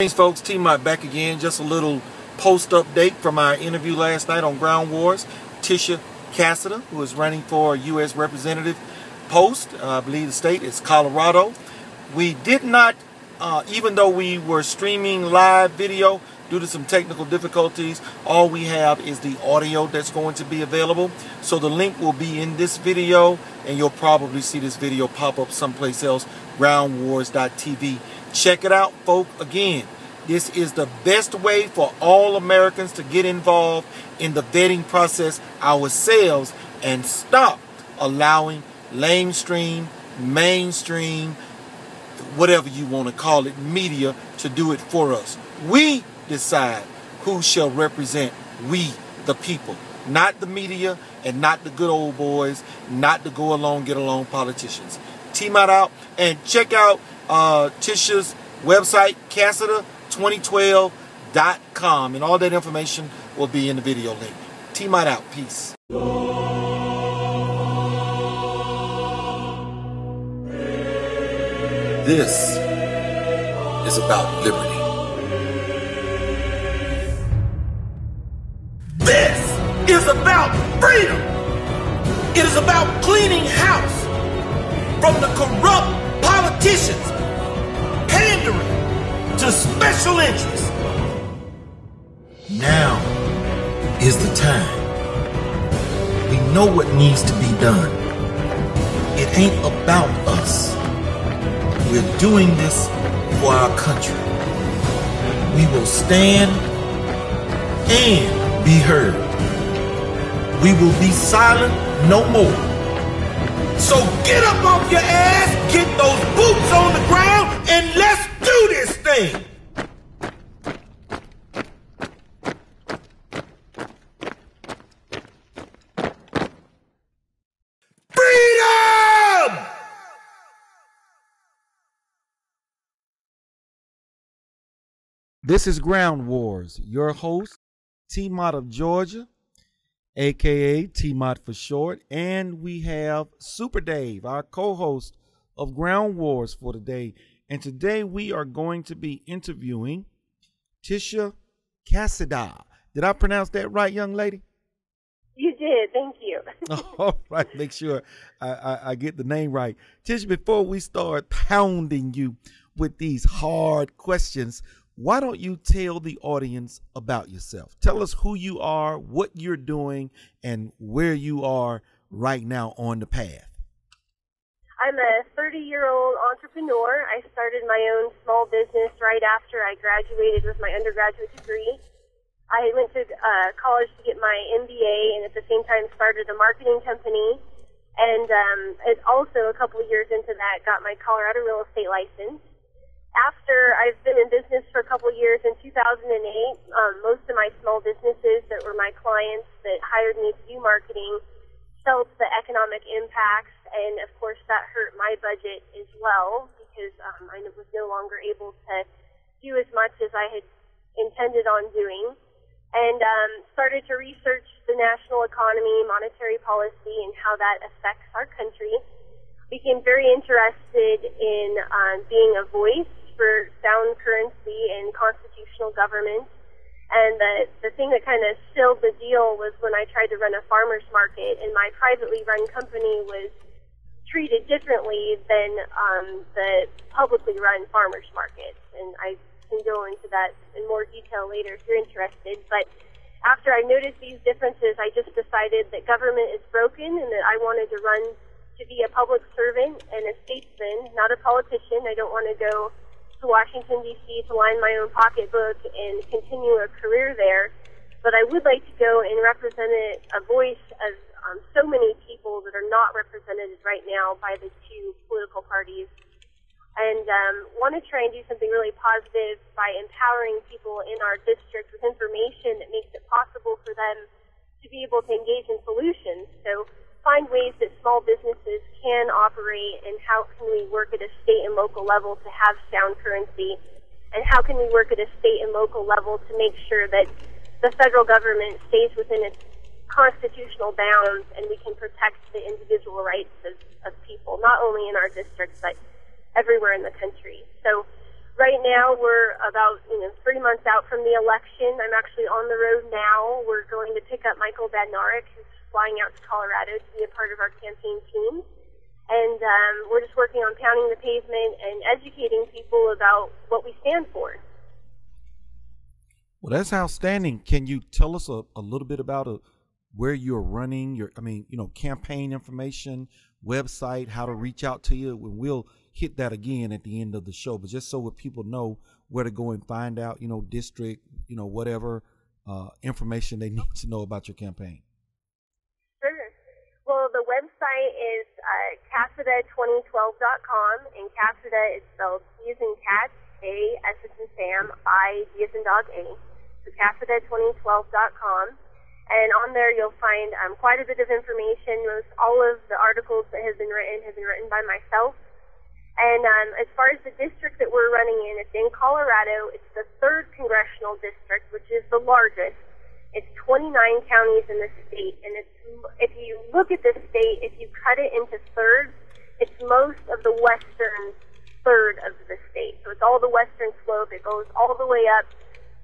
Thanks, folks. T-Mott back again. Just a little post update from our interview last night on Ground Wars. Tisha Casida, who is running for a U.S. representative post. I believe the state is Colorado. We did not, even though we were streaming live video, due to some technical difficulties, all we have is the audio that's going to be available. So the link will be in this video, and you'll probably see this video pop up someplace else, groundwars.tv. Check it out, folk. Again, this is the best way for all Americans to get involved in the vetting process ourselves and stop allowing lamestream, mainstream, whatever you want to call it, media to do it for us. We decide who shall represent we, the people, not the media and not the good old boys, not the go along, get along politicians. T-Mott out, and check out Tisha's website, Casida2012.com, and all that information will be in the video link. T-Mott out. Peace. This is about liberty. This is about freedom. It is about cleaning house from the corrupt politicians pandering to special interests. Now is the time. We know what needs to be done. It ain't about us. We're doing this for our country. We will stand and be heard. We will be silent no more. So get up off your ass, get those boots on the ground, and let's do this thing. Freedom! This is Ground Wars. Your host, T-Mott of Georgia, aka T-Mott for short, and we have Super Dave, our co-host of Ground Wars for today. And today we are going to be interviewing Tisha Casida. Did I pronounce that right, young lady? You did. Thank you. All right, make sure I get the name right. Tisha, before we start pounding you with these hard questions, why don't you tell the audience about yourself? Tell us who you are, what you're doing, and where you are right now on the path. I'm a 30-year-old entrepreneur. I started my own small business right after I graduated with my undergraduate degree. I went to college to get my MBA, and at the same time started a marketing company. And it also, a couple of years into that, got my Colorado real estate license. After I've been in business for a couple of years, in 2008, most of my small businesses that were my clients that hired me to do marketing felt the economic impacts, and of course that hurt my budget as well because I was no longer able to do as much as I had intended on doing, and started to research the national economy, monetary policy, and how that affects our country. Became very interested in being a voice for sound currency and constitutional government. And the thing that kind of sealed the deal was when I tried to run a farmer's market, and my privately run company was treated differently than the publicly run farmer's markets. And I can go into that in more detail later if you're interested. But after I noticed these differences, I just decided that government is broken and that I wanted to run to be a public servant and a statesman, not a politician. I don't want to go to Washington, D.C. to line my own pocketbook and continue a career there. But I would like to go and represent a voice of so many people that are not represented right now by the two political parties. And want to try and do something really positive by empowering people in our district with information that makes it possible for them to be able to engage in solutions. So find ways that small businesses can operate, and how can we work at a state and local level to have sound currency, and how can we work at a state and local level to make sure that the federal government stays within its constitutional bounds and we can protect the individual rights of people, not only in our districts but everywhere in the country. So Right now, we're about 3 months out from the election. I'm actually on the road now. We're going to pick up Michael Badnarik, who's flying out to Colorado to be a part of our campaign team. And we're just working on pounding the pavement and educating people about what we stand for. Well, that's outstanding. Can you tell us a little bit about where you're running your, campaign information, website, how to reach out to you? We'll hit that again at the end of the show, but just so that people know where to go and find out, district, whatever information they need to know about your campaign. Sure. Well, the website is Casida2012.com, and Casida is spelled C as in cat, A, S as in Sam, I, D as in dog, A. So Casida2012.com. And on there you'll find quite a bit of information. All of the articles that have been written by myself. And as far as the district that we're running in, it's in Colorado. It's the 3rd congressional district, which is the largest. It's 29 counties in the state. And if you look at the state, if you cut it into thirds, it's most of the western third of the state. So it's all the western slope. It goes all the way up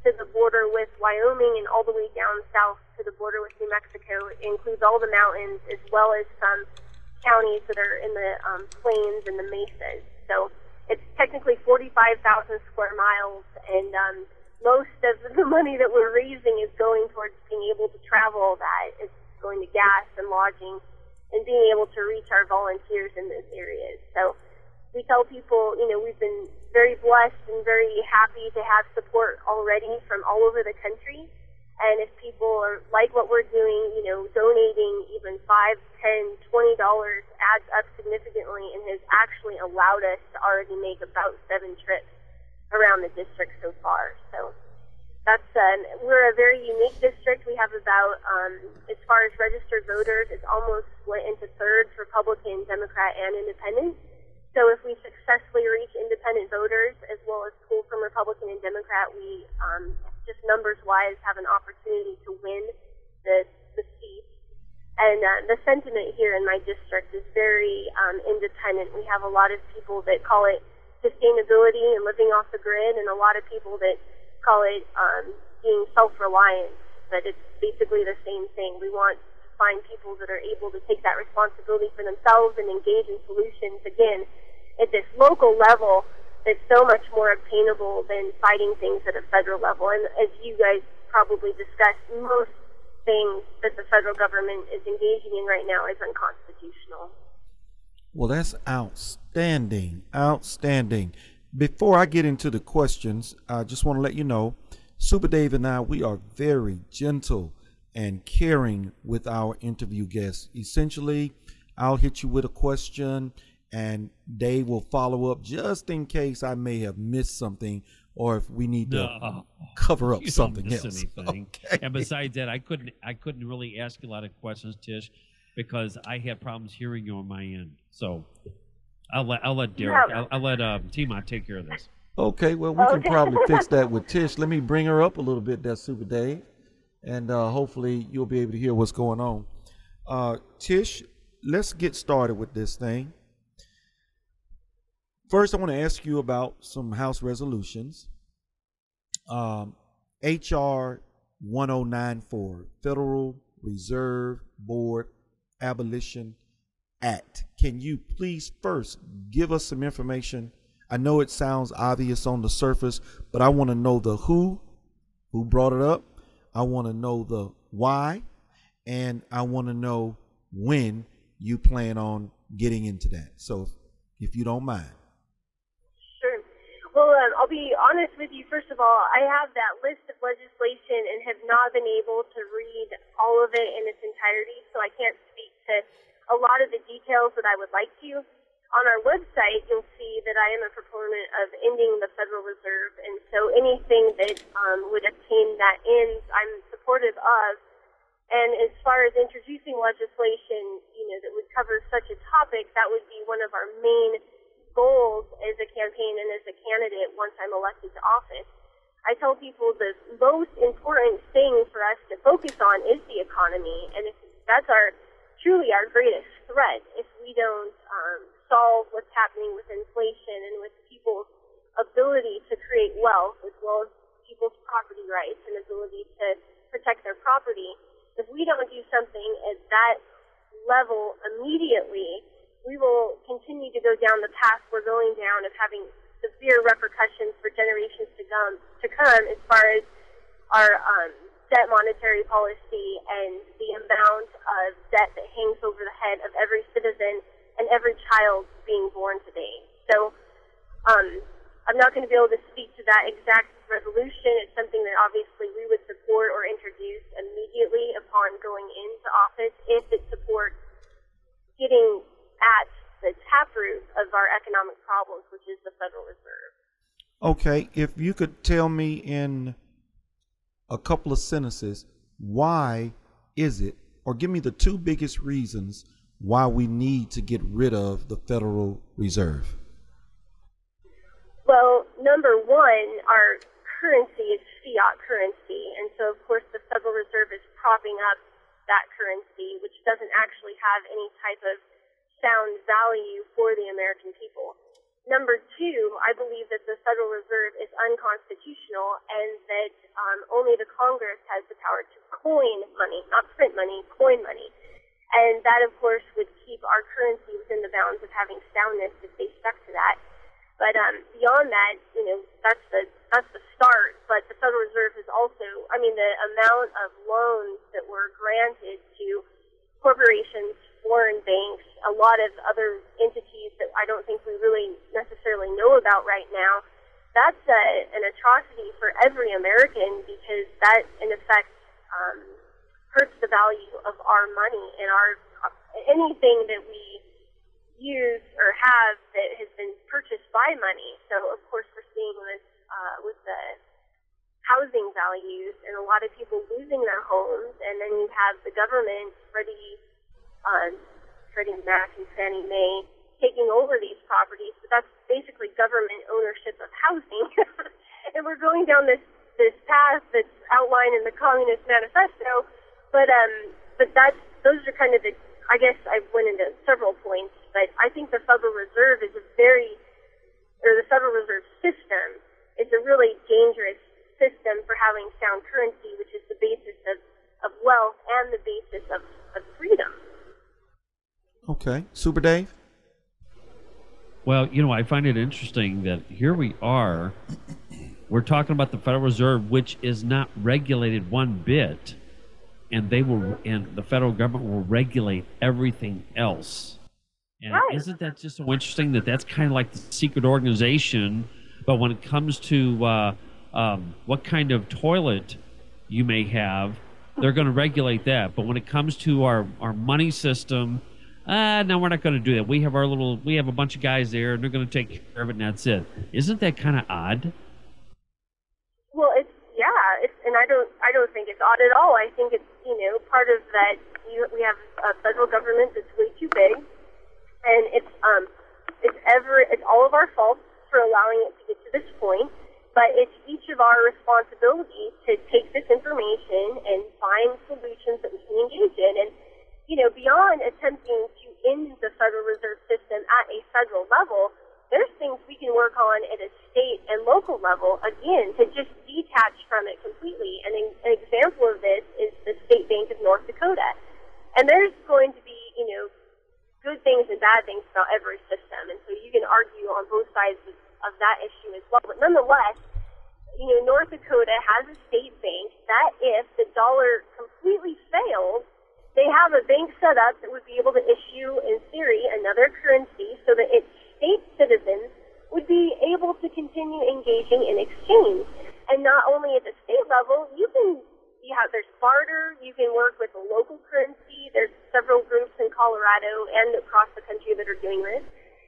to the border with Wyoming and all the way down south to the border with New Mexico. It includes all the mountains as well as some counties that are in the plains and the mesas. So it's technically 45,000 square miles, and most of the money that we're raising is going towards being able to travel that. It's going to gas and lodging and being able to reach our volunteers in those areas. So we tell people, we've been very blessed and very happy to have support already from all over the country. And if people like what we're doing, donating even $5, $10, $20 adds up significantly and has actually allowed us to already make about 7 trips around the district so far. So that's we're a very unique district. We have about, as far as registered voters, it's almost split into thirds, Republican, Democrat, and Independent. So if we successfully reach independent voters as well as pull from Republican and Democrat, we just numbers-wise have an opportunity to win the seat. And the sentiment here in my district is very independent. We have a lot of people that call it sustainability and living off the grid, and a lot of people that call it being self-reliant, but it's basically the same thing. We want to find people that are able to take that responsibility for themselves and engage in solutions, again, at this local level that's so much more obtainable than fighting things at a federal level. And as you guys probably discussed, most things that the federal government is engaging in right now is unconstitutional. Well, that's outstanding, outstanding. Before I get into the questions, I just want to let you know, Super Dave and I, we are very gentle and caring with our interview guests. Essentially, I'll hit you with a question and Dave will follow up just in case I may have missed something or if we need to cover up something else. Okay. And besides that, I couldn't really ask a lot of questions, Tish, because I had problems hearing you on my end. So I'll let Derek, I'll let T-Mont take care of this. Okay, well, we can probably fix that with Tish. Let me bring her up a little bit there, Super Dave, and hopefully you'll be able to hear what's going on. Tish, let's get started with this thing. First, I want to ask you about some House resolutions. H.R. 1094, Federal Reserve Board Abolition Act. Can you please first give us some information? I know it sounds obvious on the surface, but I want to know the who brought it up. I want to know the why, and I want to know when you plan on getting into that. So if you don't mind. Sure. Well, I'll be honest with you. First of all, I have that list of legislation and have not been able to read all of it in its entirety, so I can't speak to a lot of the details that I would like to. On our website, you'll see that I am a proponent of ending the Federal Reserve, and so anything that would obtain that ends, I'm supportive of. And as far as introducing legislation, that would cover such a topic, that would be one of our main goals as a campaign and as a candidate once I'm elected to office. I tell people the most important thing for us to focus on is the economy, and that's truly our greatest threat. If we don't solve what's happening with inflation and with people ability to create wealth, as well as people's property rights and ability to protect their property, if we don't do something at that level immediately, we will continue to go down the path we're going down of having severe repercussions for generations to come as far as our debt monetary policy and the amount of debt that hangs over the head of every citizen and every child being born today. So I'm not going to be able to speak to that exact resolution. It's something that obviously we would support or introduce immediately upon going into office if it supports getting at the taproot of our economic problems, which is the Federal Reserve. Okay, if you could tell me in a couple of sentences, why is it, or give me the two biggest reasons why we need to get rid of the Federal Reserve? Well, number one, our currency is fiat currency, and so of course the Federal Reserve is propping up that currency, which doesn't actually have any type of sound value for the American people. Number two, I believe that the Federal Reserve is unconstitutional and that only the Congress has the power to coin money, not print money, coin money. And that, of course, would keep our currency within the bounds of having soundness if they stuck to that. But beyond that, that's the start. But the Federal Reserve is also, the amount of loans that were granted to corporations, foreign banks, a lot of other entities that I don't think we really necessarily know about right now, that's an atrocity for every American, because that, in effect, hurts the value of our money and anything that we use or have that has been purchased by money. So, of course, we're seeing this with the housing values and a lot of people losing their homes, and then you have the government, Freddie Mac and Fannie Mae, taking over these properties. But that's basically government ownership of housing. And we're going down this path that's outlined in the Communist Manifesto. But those are kind of I guess I went into several points, but I think the Federal Reserve the Federal Reserve system is a really dangerous system for having sound currency, which is the basis of wealth and the basis of freedom. Okay. Super Dave? Well, I find it interesting that here we are, we're talking about the Federal Reserve, which is not regulated one bit, and the federal government will regulate everything else. And right. Isn't that just so interesting that that's kind of like the secret organization, but when it comes to what kind of toilet you may have, they're going to regulate that. But when it comes to our money system, no, we're not going to do that. We have a bunch of guys there, and they're going to take care of it, and that's it. Isn't that kind of odd? Well, and I don't think it's odd at all. I think it's part of that. We have a federal government that's way too big, and it's all of our fault for allowing it to get to this point. But it's each of our responsibility to take this information and find solutions that we can engage in. And beyond attempting to end the Federal Reserve System at a federal level, there's things we can work on at a state and local level, again, to just detach from it completely. And an example of this is the State Bank of North Dakota. And there's going to be, good things and bad things about every system. And so you can argue on both sides of that issue as well. But nonetheless, North Dakota has a state bank that if the dollar completely fails, they have a bank set up that would be able to issue, in theory, another currency so that its state citizens would be able to continue engaging in exchange. And not only at the state level, there's barter, you can work with a local currency. There's several groups in Colorado and across the country that are doing this.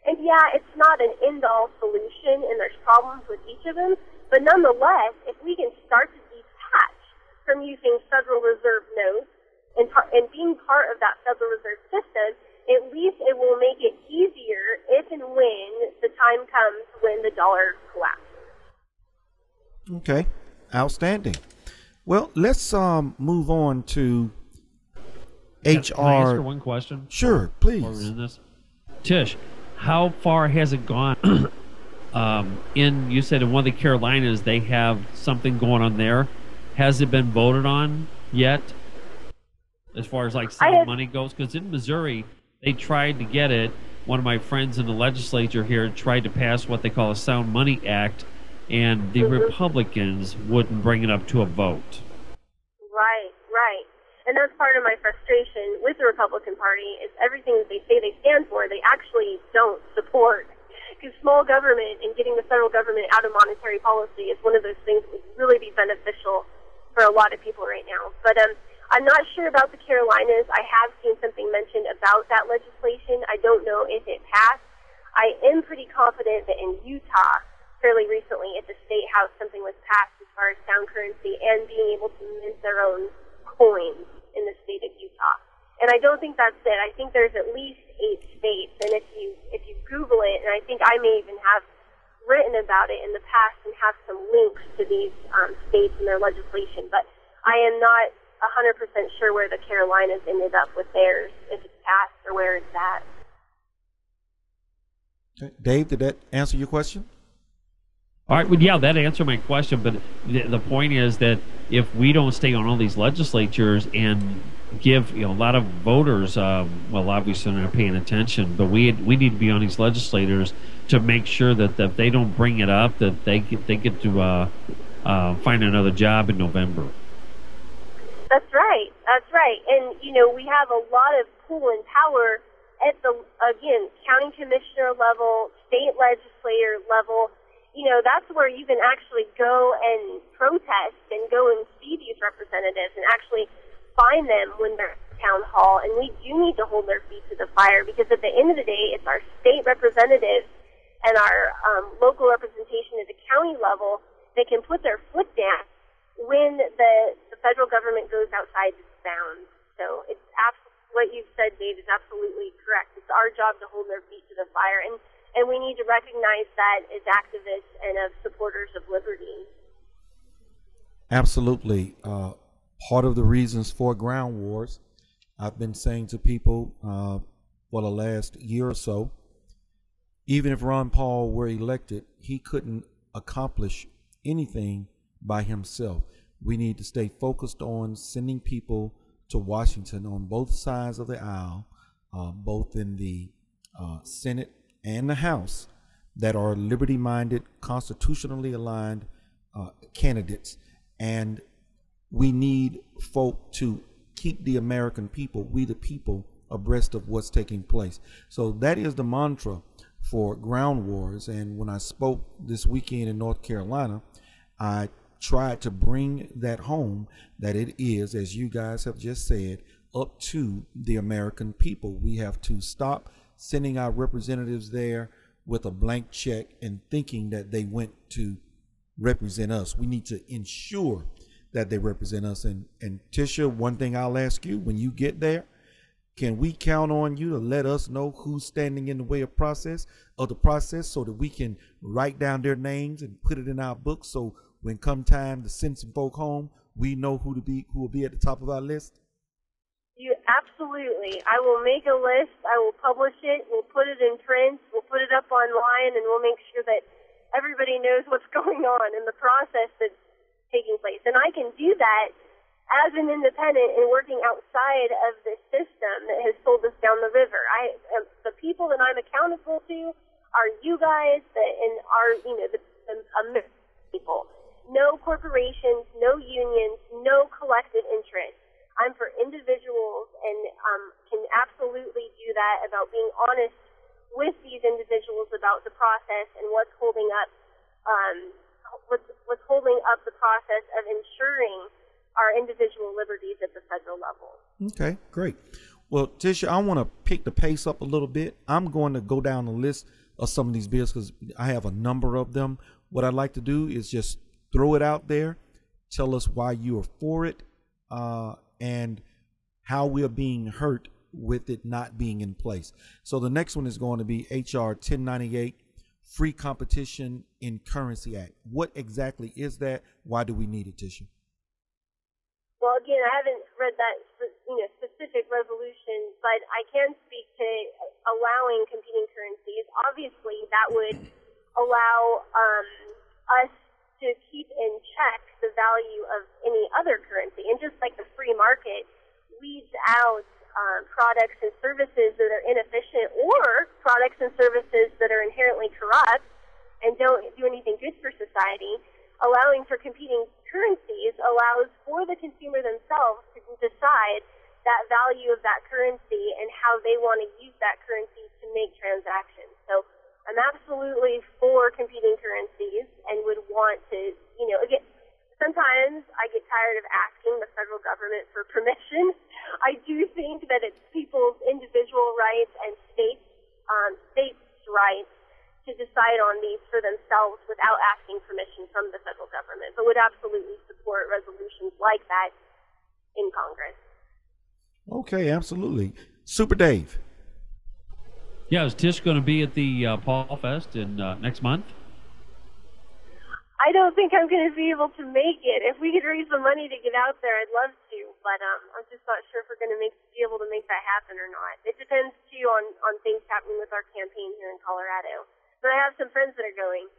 And yeah, it's not an end-all solution, and there's problems with each of them. But nonetheless, if we can start to detach from using Federal Reserve notes and being part of that Federal Reserve system, at least it will make it easier if and when the time comes when the dollar collapses. Okay, outstanding. Well, let's move on to HR. Can I ask her one question? Sure, please. Before we're in this? Tish, how far has it gone You said in one of the Carolinas they have something going on there. Has it been voted on yet? As far as like sound money goes, because in Missouri they tried to get it. One of my friends in the legislature here tried to pass what they call a Sound Money Act, and the Republicans wouldn't bring it up to a vote. Right, right. And that's part of my frustration with the Republican Party is everything that they say they stand for, they actually don't support. Because small government and getting the federal government out of monetary policy is one of those things that would really be beneficial for a lot of people right now. But I'm not sure about the Carolinas. I have seen something mentioned about that legislation. I don't know if it passed. I am pretty confident that in Utah, fairly recently at the State House, something was passed as far as sound currency and being able to mint their own coins in the state of Utah. And I don't think that's it. I think there's at least 8 states, and if you Google it, and I think I may even have written about it in the past and have some links to these states and their legislation, but I am not 100% sure where the Carolinas ended up with theirs, if it's passed or where it's at. Okay. Dave, did that answer your question? All right, well, yeah, that answered my question, but the point is that if we don't stay on all these legislatures and give a lot of voters, well, obviously they're not paying attention, but we need to be on these legislators to make sure that if they don't bring it up, that they get to find another job in November. That's right. That's right. And, we have a lot of pull and power at the, again, county commissioner level, state legislator level. That's where you can actually go and protest and go and see these representatives and actually find them when they're at town hall. And we do need to hold their feet to the fire because at the end of the day, it's our state representatives and our local representation at the county level that can put their foot down when the federal government goes outside its bounds. So it's what you've said, Dave, is absolutely correct. It's our job to hold their feet to the fire. And we need to recognize that as activists and as supporters of liberty. Absolutely. Part of the reasons for ground wars, I've been saying to people for the last year or so, even if Ron Paul were elected, he couldn't accomplish anything by himself. We need to stay focused on sending people to Washington on both sides of the aisle, both in the Senate and the House, that are liberty-minded, constitutionally aligned candidates. And we need folk to keep the American people, we the people, abreast of what's taking place. So that is the mantra for ground wars. And when I spoke this weekend in North Carolina, I tried to bring that home, that it is, as you guys have just said, up to the American people. We have to stop sending our representatives there with a blank check and thinking that they went to represent us. We need to ensure that they represent us. And Tisha, one thing I'll ask you, when you get there, can we count on you to let us know who's standing in the way of the process so that we can write down their names and put it in our books, so when come time to send some folk home, we know who will be at the top of our list? Absolutely. I will make a list. I will publish it. We'll put it in print. We'll put it up online, and we'll make sure that everybody knows what's going on in the process that's taking place. And I can do that as an independent and working outside of the system that has sold us down the river. The people that I'm accountable to are you guys and the American people. No corporations, no unions, no collective interest. I'm for individuals and can absolutely do that about being honest with these individuals about the process and what's holding up the process of ensuring our individual liberties at the federal level. Okay, great. Well, Tisha, I want to pick the pace up a little bit. I'm going to go down the list of some of these bills because I have a number of them. What I'd like to do is just throw it out there, tell us why you are for it, and how we are being hurt with it not being in place. So the next one is going to be H.R. 1098, Free Competition in Currency Act. What exactly is that? Why do we need it, Tisha? Well, again, I haven't read that specific resolution, but I can speak to allowing competing currencies. Obviously, that would allow us to keep in check the value of any other currency. And just like the free market weeds out products and services that are inefficient or products and services that are inherently corrupt and don't do anything good for society, allowing for competing currencies allows for the consumer themselves to decide that value of that currency and how they want to use that currency to make transactions. So I'm absolutely for competing currencies and would want to, again, sometimes I get tired of asking the federal government for permission. I do think that it's people's individual rights and states' rights to decide on these for themselves without asking permission from the federal government, but would absolutely support resolutions like that in Congress. Okay, absolutely. Super Dave. Yeah, is Tish going to be at the Paul Fest in next month? I don't think I'm going to be able to make it. If we could raise the money to get out there, I'd love to, but I'm just not sure if we're going to be able to make that happen or not. It depends, too, on things happening with our campaign here in Colorado. But I have some friends that are going.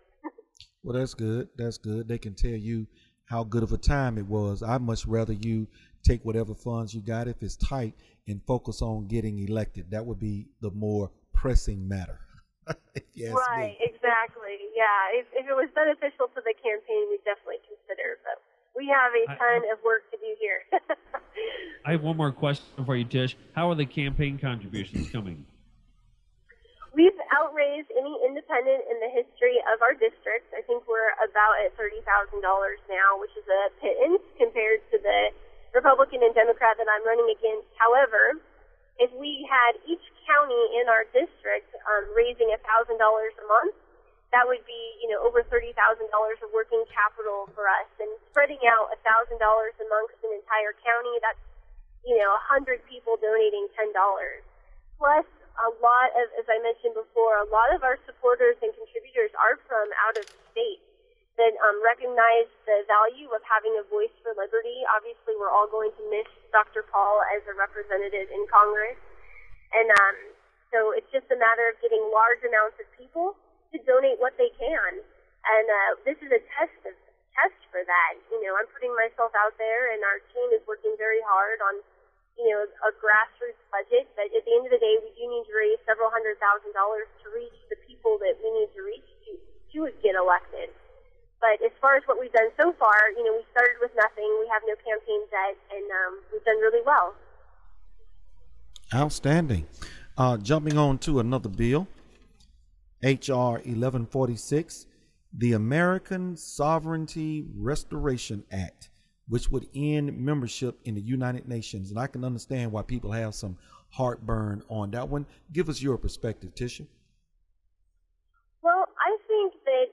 Well, that's good. That's good. They can tell you how good of a time it was. I'd much rather you take whatever funds you got, if it's tight, and focus on getting elected. That would be the more pressing matter. Right, exactly. Yeah, if it was beneficial to the campaign, we'd definitely consider. But we have a ton of work to do here. I have one more question for you, Tish. How are the campaign contributions coming? We've outraised any independent in the history of our district. I think we're about at $30,000 now, which is a pittance compared to the Republican and Democrat that I'm running against. However, if we had each county in our district raising $1,000 a month, that would be, over $30,000 of working capital for us. And spreading out $1,000 amongst an entire county, that's, 100 people donating $10. Plus, a lot of, as I mentioned before, a lot of our supporters and contributors are from out of state that recognize the value of having a voice for liberty. Obviously, we're all going to miss Dr. Paul as a representative in Congress. And so it's just a matter of getting large amounts of people to donate what they can. And this is a test for that. I'm putting myself out there, and our team is working very hard on, a grassroots budget. But at the end of the day, we do need to raise several $100,000 to reach the people that we need to reach to get elected. But as far as what we've done so far, we started with nothing. We have no campaign debt, and we've done really well. Outstanding. Jumping on to another bill, H.R. 1146, the American Sovereignty Restoration Act, which would end membership in the United Nations. And I can understand why people have some heartburn on that one. Give us your perspective, Tisha. Well, I think that,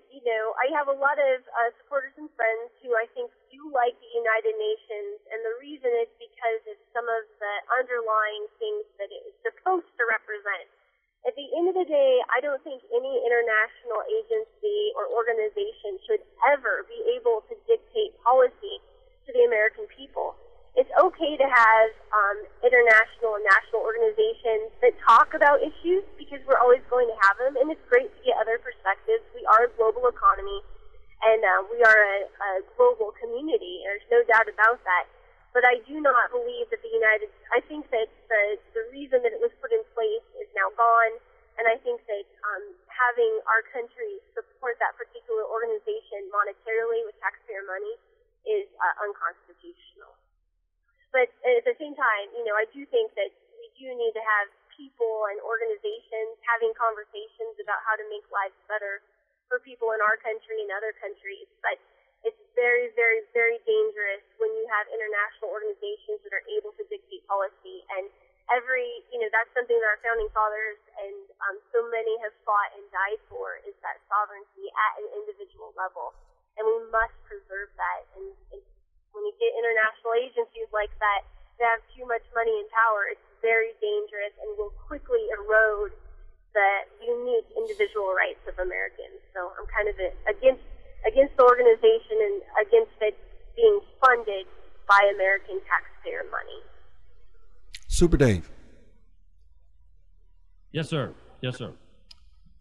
I have a lot of supporters and friends who I think do like the United Nations, and the reason is because of some of the underlying things that it is supposed to represent. At the end of the day, I don't think any international agency or organization should ever be able to dictate policy to the American people. It's okay to have international and national organizations that talk about issues because we're always going to have them, and it's great to get other perspectives. We are a global economy, and we are a global community. There's no doubt about that. But I do not believe that I think that the reason that it was put in place is now gone, and I think that having our country support that particular organization monetarily with taxpayer money is unconstitutional. But at the same time, I do think that we do need to have people and organizations having conversations about how to make lives better for people in our country and other countries. But it's very, very, very dangerous when you have international organizations that are able to dictate policy. And that's something that our founding fathers and so many have fought and died for, is that sovereignty at an individual level. And we must preserve that. And when you get international agencies like that have too much money and power, it's very dangerous and will quickly erode the unique individual rights of Americans. So I'm kind of against the organization and against it being funded by American taxpayer money. Super Dave. Yes, sir. Yes, sir.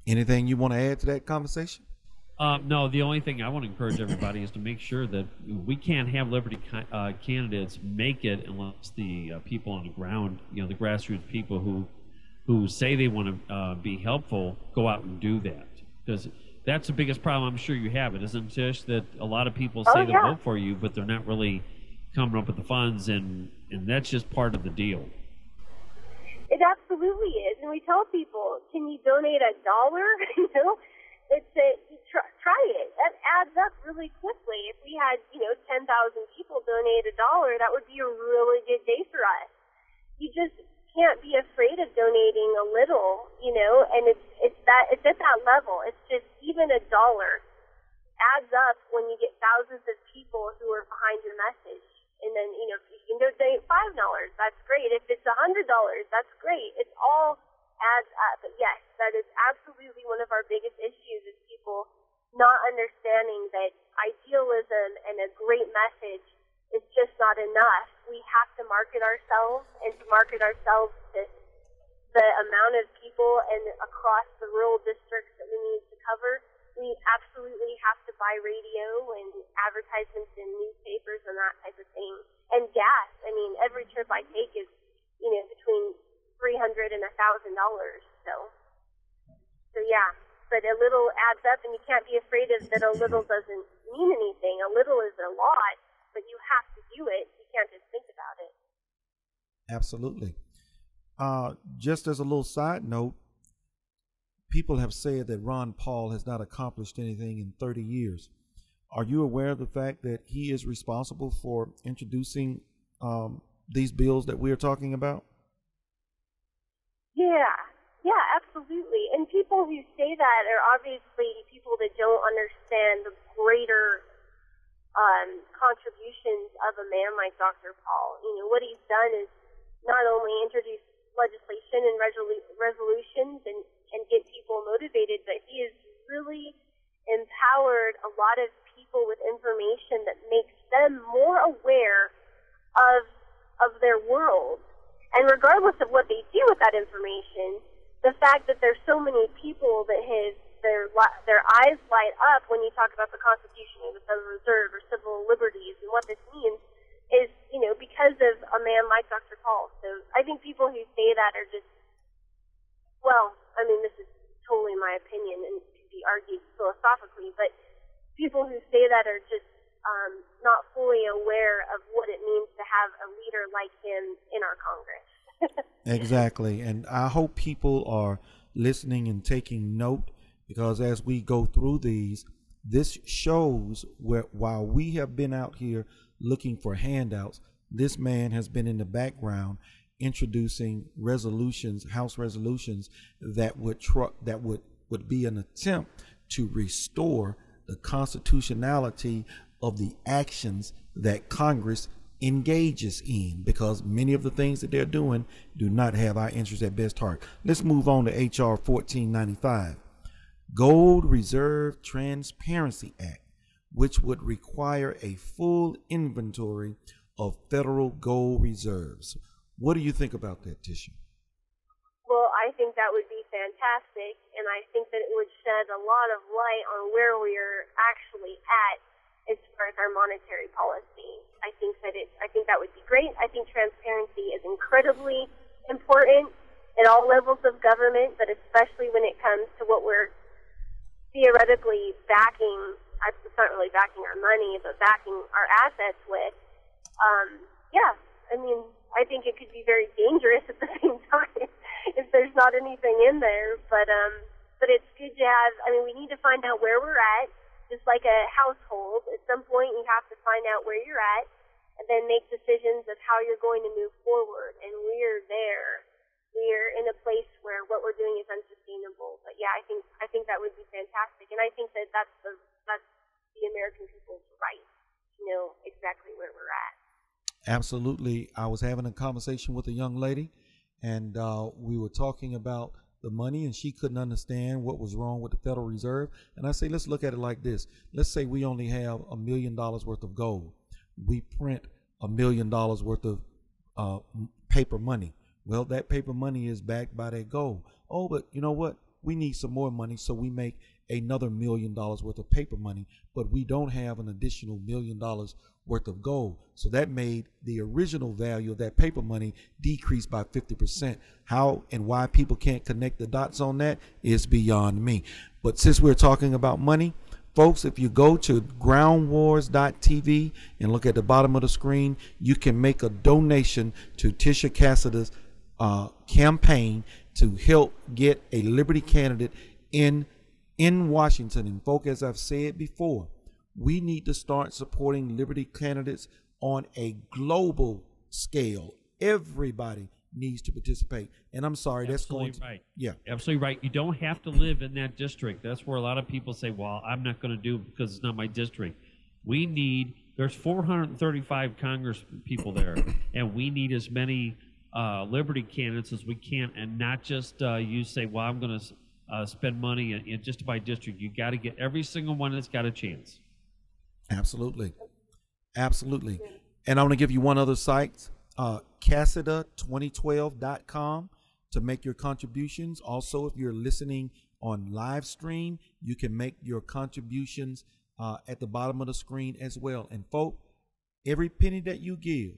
Anything you want to add to that conversation? No, the only thing I want to encourage everybody is to make sure that we can't have Liberty candidates make it unless the people on the ground, the grassroots people who say they want to be helpful, go out and do that. Because that's the biggest problem I'm sure you have. It isn't, Tish, that a lot of people say they'll vote for you, but they're not really coming up with the funds, and that's just part of the deal. It absolutely is. And we tell people, can you donate $1? Try it. That adds up really quickly. If we had, 10,000 people donate $1, that would be a really good day for us. You just can't be afraid of donating a little, and it's at that level. It's just even $1 adds up when you get thousands of people who are behind your message. And then, if you can donate $5, that's great. If it's $100, that's great. It's all adds up. But yes, that is absolutely one of our biggest issues is people not understanding that idealism and a great message is just not enough. We have to market ourselves, and to market ourselves to the amount of people and across the rural districts that we need to cover, we absolutely have to buy radio and advertisements in newspapers and that type of thing. And gas. I mean, every trip I take is, between $300 and $1,000. So yeah. But a little adds up, and you can't be afraid of that. A little doesn't mean anything. A little is a lot, but you have to do it. You can't just think about it. Absolutely. Just as a little side note, people have said that Ron Paul has not accomplished anything in 30 years. Are you aware of the fact that he is responsible for introducing these bills that we are talking about? Yeah, absolutely. And people who say that are obviously people that don't understand the greater contributions of a man like Dr. Paul. What he's done is not only introduce legislation and resolutions and get people motivated, but he has really empowered a lot of people with information that makes them more aware of their world. And regardless of what they do with that information, the fact that there's so many people that their eyes light up when you talk about the Constitution or the Federal Reserve or civil liberties and what this means is, because of a man like Dr. Paul. So I think people who say that are just, this is totally my opinion and could be argued philosophically, but people who say that are just not fully aware of what it means to have a leader like him in our Congress. Exactly. And I hope people are listening and taking note, because as we go through these, this shows where while we have been out here looking for handouts, this man has been in the background introducing resolutions, House resolutions that would be an attempt to restore the constitutionality of the actions that Congress engages in, because many of the things that they're doing do not have our interests at best heart. Let's move on to H.R. 1495, Gold Reserve Transparency Act, which would require a full inventory of federal gold reserves. What do you think about that, Tisha? Well, I think that would be fantastic, and I think that it would shed a lot of light on where we are actually at as far as our monetary policy. I think that would be great. I think transparency is incredibly important at all levels of government, but especially when it comes to what we're theoretically backing. It's not really backing our money, but backing our assets with. I think it could be very dangerous at the same time if there's not anything in there. But it's good to have. We need to find out where we're at. Just like a household, at some point you have to find out where you're at and then make decisions of how you're going to move forward. And we're there. We're in a place where what we're doing is unsustainable. But yeah, I think that would be fantastic. And I think that's the American people's right to know exactly where we're at. Absolutely. I was having a conversation with a young lady, and we were talking about the money, and she couldn't understand what was wrong with the Federal Reserve. And I say, let's look at it like this. Let's say we only have $1 million worth of gold. We print $1 million worth of paper money. Well, that paper money is backed by that gold. Oh, but you know what? We need some more money, so we make another $1 million worth of paper money, but we don't have an additional $1 million worth of gold. So that made the original value of that paper money decrease by 50%. How and why people can't connect the dots on that is beyond me. But since we're talking about money, folks, if you go to groundwars.tv and look at the bottom of the screen, you can make a donation to Tisha Casida's campaign to help get a Liberty candidate in Washington. And folks, as I've said before, we need to start supporting Liberty candidates on a global scale. Everybody needs to participate. And I'm sorry, that's going to, right. Yeah, Absolutely right. You don't have to live in that district. That's where a lot of people say, well, I'm not going to do it because it's not my district. There's 435 Congress people there, and we need as many Liberty candidates as we can, and not just you say, well, I'm going to spend money in just my district. You got to get every single one that's got a chance. absolutely. Absolutely. And I want to give you one other site, Casida2012.com, to make your contributions. Also, if you're listening on live stream, you can make your contributions at the bottom of the screen as well. And folks, every penny that you give,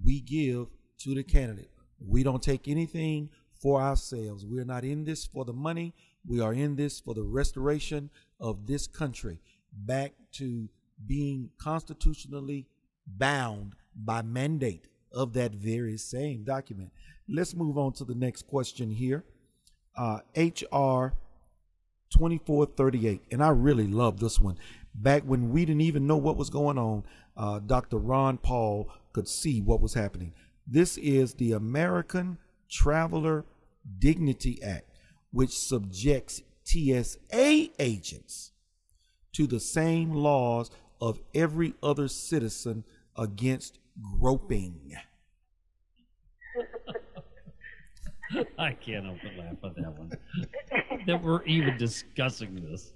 we give to the candidate. We don't take anything for ourselves. We're not in this for the money. We are in this for the restoration of this country back to being constitutionally bound by mandate of that very same document. Let's move on to the next question here. HR 2438. And I really love this one. Back when we didn't even know what was going on, Dr. Ron Paul could see what was happening. This is the American Traveler Dignity Act, which subjects TSA agents to the same laws of every other citizen against groping. I can't help but laugh at that one. That we're even discussing this.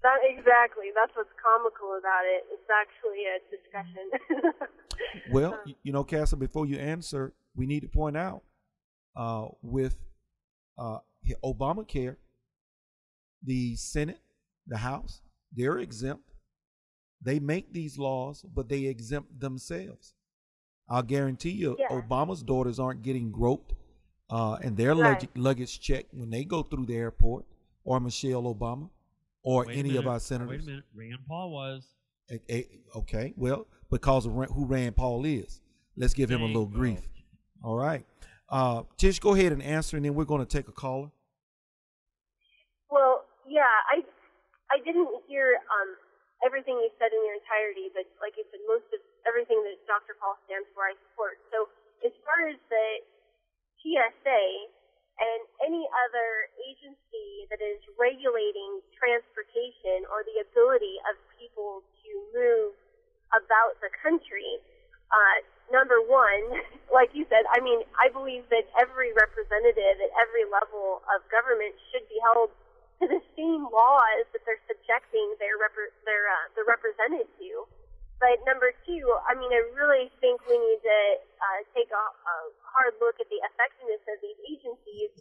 That exactly. That's what's comical about it. It's actually a discussion. Well, you know, Cassie, before you answer, we need to point out with Obamacare, the Senate, the House, they're exempt. They make these laws, but they exempt themselves. I'll guarantee you, Obama's daughters aren't getting groped and their luggage checked when they go through the airport, or Michelle Obama, or any of our senators. Wait a minute. Rand Paul was. Okay, well, because of who Rand Paul is. Let's give him a little grief. All right. Tish, go ahead and answer, and then we're going to take a caller. Well, yeah, I didn't hear everything you said in your entirety, but like you said, most of everything that Dr. Paul stands for, I support. So as far as the TSA and any other agency that is regulating transportation or the ability of people to move about the country, number one, like you said, I mean, I believe that every representative at every level of government should be held to the same laws that they're subjecting the represented to. But number two, I mean, I really think we need to take a hard look at the effectiveness of these agencies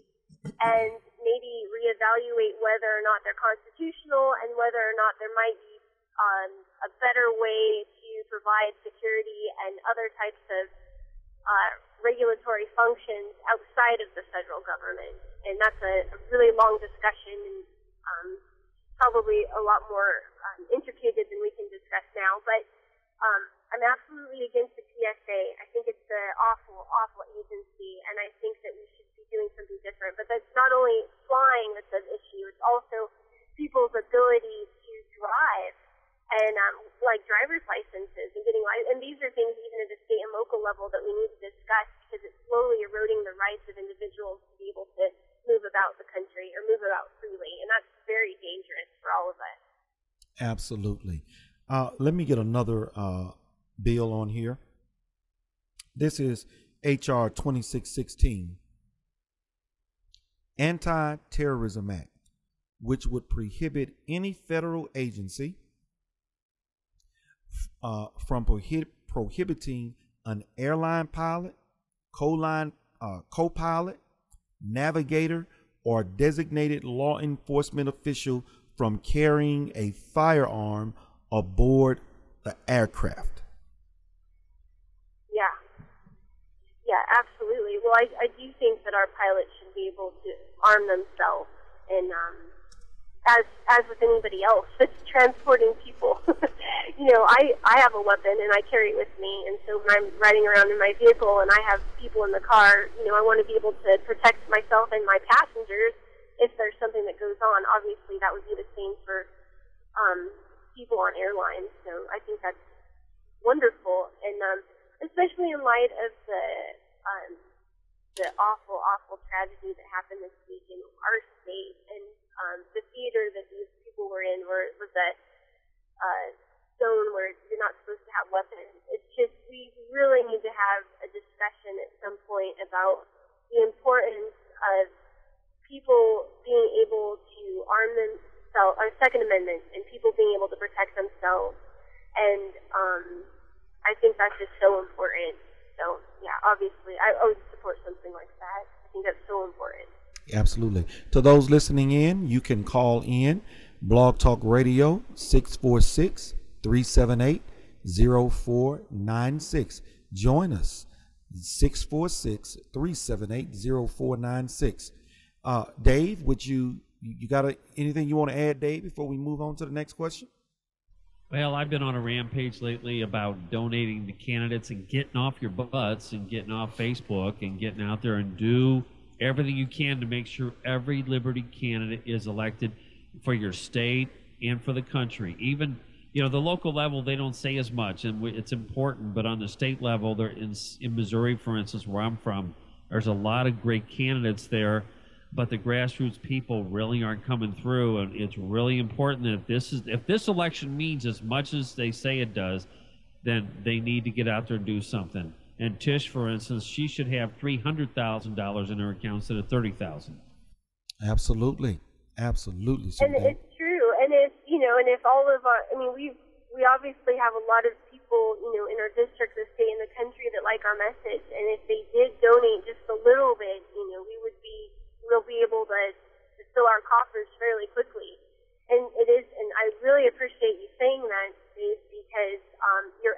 and maybe reevaluate whether or not they're constitutional and whether or not there might be a better way to provide security and other types of regulatory functions outside of the federal government. And that's a really long discussion and probably a lot more intricated than we can discuss now. But I'm absolutely against the TSA. I think it's an awful, awful agency, and I think that we should be doing something different. But that's not only flying that's an issue, it's also people's ability to drive and like driver's licenses and getting and these are things even at the state and local level that we need to discuss because it's slowly eroding the rights of individuals to be able to move about the country or move about freely, and that's very dangerous for all of us. Absolutely. Let me get another bill on here. This is HR 2616, Anti-Terrorism Act, which would prohibit any federal agency from prohibiting an airline pilot, co-pilot, navigator, or designated law enforcement official from carrying a firearm aboard the aircraft? Yeah. Yeah, absolutely. Well, I do think that our pilots should be able to arm themselves, and as with anybody else that's transporting people. I have a weapon and I carry it with me, and so when I'm riding around in my vehicle and I have people in the car, I want to be able to protect myself and my passengers if there's something that goes on. Obviously, that would be the same for people on airlines, so I think that's wonderful, and especially in light of the awful, awful tragedy that happened this week in our state, and the theater that these people were in was that zone where you're not supposed to have weapons. It's just, we really need to have a discussion at some point about the importance of people being able to arm themselves, our Second Amendment, and people being able to protect themselves. And I think that's just so important. So, yeah, obviously, I would support something like that. I think that's so important. Absolutely. To those listening in, you can call in Blog Talk Radio 646-378-0496. Join us, 646-378-0496. Dave, you got anything you want to add, Dave, before we move on to the next question? Well, I've been on a rampage lately about donating to candidates and getting off your butts and getting off Facebook and getting out there and do everything you can to make sure every Liberty candidate is elected for your state and for the country. Even, the local level, they don't say as much, and it's important, but on the state level, there in Missouri, for instance, where I'm from, there's a lot of great candidates there, but the grassroots people really aren't coming through, and it's really important that if this election means as much as they say it does, then they need to get out there and do something. And Tish, for instance, she should have $300,000 in her account instead of $30,000. Absolutely. So and it's true. And if all of our, we obviously have a lot of people, in our district, the state, and the country that like our message. And if they did donate just a little bit, we'll be able to fill our coffers fairly quickly. And it is, and I really appreciate you saying that, Dave, because you're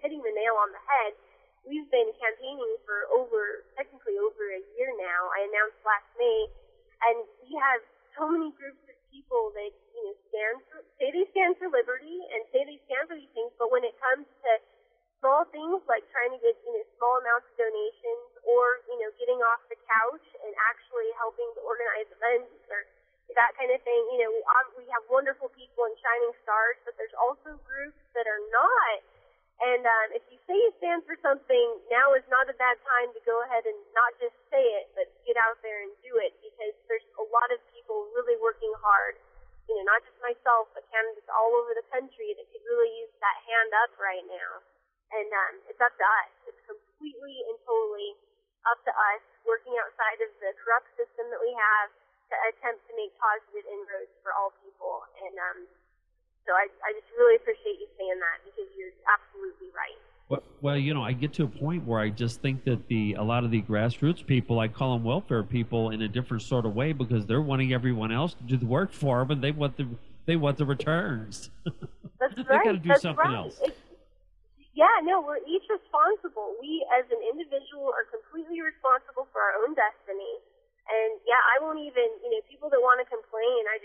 hitting the nail on the head. We've been campaigning for technically over a year now. I announced last May, and we have so many groups of people that say they stand for liberty and say they stand for these things, but when it comes to small things like trying to get small amounts of donations, or getting off the couch and actually helping to organize events or that kind of thing, we have wonderful people and shining stars, but there's also groups that are not. And if you say you stand for something, now is not a bad time to go ahead and not just say it, but get out there and do it, because there's a lot of people really working hard, not just myself, but candidates all over the country that could really use that hand up right now. And it's up to us. It's completely and totally up to us, working outside of the corrupt system that we have, to attempt to make positive inroads for all people. And so I just really appreciate you saying that, because you're absolutely right. Well, I get to a point where I just think that a lot of the grassroots people, I call them welfare people in a different sort of way, because they're wanting everyone else to do the work for them, and they want the returns. That's they right. got to do That's something right. else. Yeah, no, we're each responsible. We, as an individual, are completely responsible for our own destiny. And yeah, I won't even, people that want to complain, I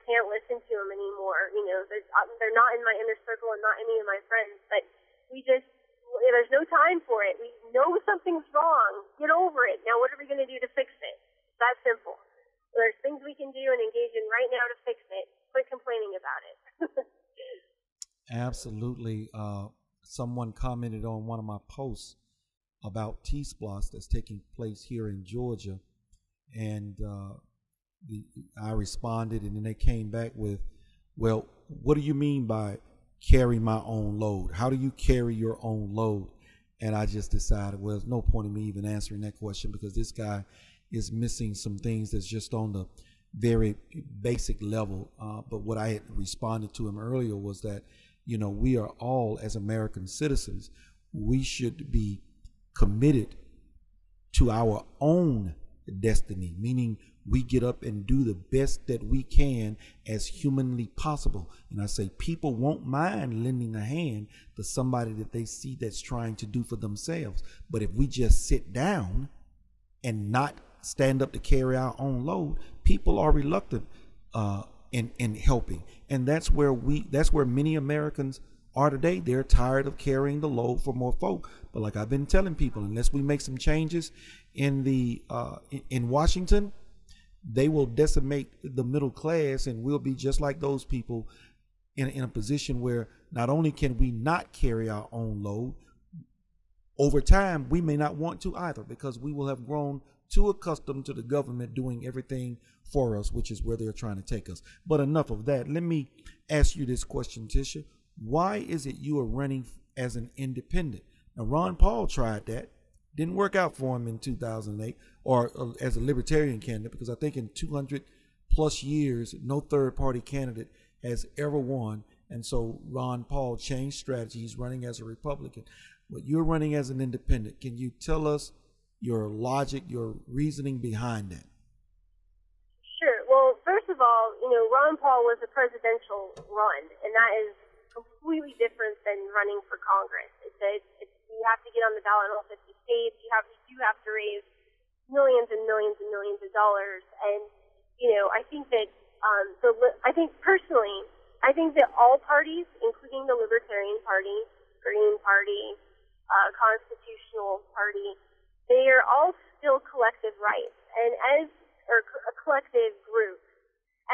can't listen to them anymore. They're not in my inner circle and not any of my friends, but there's no time for it. We know something's wrong. Get over it. Now, what are we going to do to fix it? It's that simple. There's things we can do and engage in right now to fix it. Quit complaining about it. Absolutely. Someone commented on one of my posts about T-Splosh that's taking place here in Georgia, and I responded, and then they came back with, well, what do you mean by carry my own load? How do you carry your own load? And I just decided, well, there's no point in me even answering that question, because this guy is missing some things that's just on the very basic level. But what I had responded to him earlier was that, we are all, as American citizens, we should be committed to our own destiny, meaning we get up and do the best that we can as humanly possible. And I say people won't mind lending a hand to somebody that they see that's trying to do for themselves. But if we just sit down and not stand up to carry our own load, people are reluctant in helping. And that's where many Americans are today. They're tired of carrying the load for more folk. But like I've been telling people, unless we make some changes in Washington, they will decimate the middle class, and we'll be just like those people in a position where not only can we not carry our own load, over time we may not want to either, because we will have grown too accustomed to the government doing everything for us, which is where they're trying to take us. But enough of that. Let me ask you this question, Tisha. Why is it you are running as an independent? Now, Ron Paul tried that. Didn't work out for him in 2008, or as a libertarian candidate, because I think in 200 plus years, no third party candidate has ever won. And so Ron Paul changed strategy. He's running as a Republican. But you're running as an independent. Can you tell us your logic, your reasoning behind that? Sure. Well, first of all, Ron Paul was a presidential run, and that is completely different than running for Congress. You have to get on the ballot in all 50 states. You have to raise millions and millions and millions of dollars. And I think that I think that all parties, including the Libertarian Party, Green Party, Constitutional Party, they are all still collective rights and a collective group,